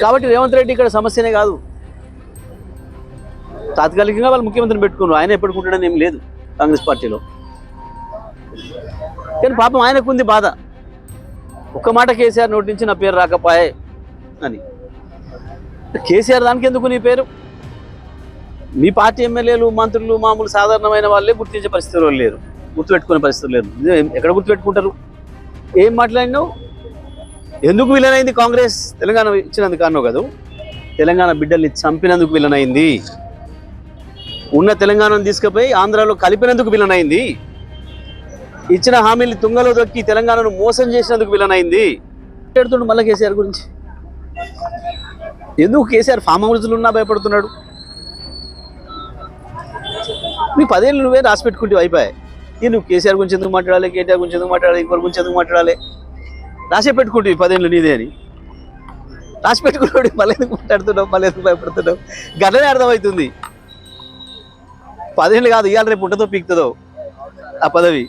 కాబట్టి రేవంత్ రెడ్డి ఇక్కడ సమస్యనే కాదు. తాత్కాలికంగా వాళ్ళు ముఖ్యమంత్రిని పెట్టుకున్నారు, ఆయన ఎప్పుడుకుంటాడని ఏం లేదు కాంగ్రెస్ పార్టీలో. కానీ పాపం ఆయనకుంది బాధ, ఒక్క మాట కేసీఆర్ నోటి నుంచి నా పేరు రాకపోయే అని. కేసీఆర్ దానికి ఎందుకు నీ పేరు? మీ పార్టీ ఎమ్మెల్యేలు మంత్రులు మామూలు సాధారణమైన వాళ్ళే గుర్తించే పరిస్థితులు లేరు, గుర్తుపెట్టుకునే పరిస్థితులు లేరు. ఎక్కడ గుర్తుపెట్టుకుంటారు? ఏం మాట్లాడినావు? ఎందుకు విలన్ అయింది కాంగ్రెస్? తెలంగాణ ఇచ్చినందుకు అన్నావు కదా, తెలంగాణ బిడ్డల్ని చంపినందుకు విలన్ అయింది. ఉన్న తెలంగాణను తీసుకుపోయి ఆంధ్రాలో కలిపినందుకు విలన్ అయింది. ఇచ్చిన హామీలు తుంగలో దొక్కి తెలంగాణను మోసం చేసినందుకు విలన్ అయింది. పెడుతుండు మళ్ళీ కేసీఆర్ గురించి. ఎందుకు కేసీఆర్ ఫామ్ హౌస్లు ఉన్నా భయపడుతున్నాడు? నీ 10 ఏళ్ళు నువ్వే రాసి పెట్టుకుంటే అయిపోయాయి. నువ్వు కేసీఆర్ గురించి ఎందుకు మాట్లాడాలి, కేటీఆర్ గురించి ఎందుకు మాట్లాడాలి, ఇంకోరి గురించి ఎందుకు మాట్లాడాలి? రాసే పెట్టుకుంటే 10 ఏళ్ళు నీదే అని రాసి పెట్టుకున్నాడు. మళ్ళీ ఎందుకు మాట్లాడుతున్నావు, మళ్ళీ ఎందుకు భయపడుతున్నావు? గట్లనే అర్థమవుతుంది. 10 ఏళ్ళు కాదు, ఇవాళ రేపు ఉంటుందో పీకుతుందో ఆ పదవి.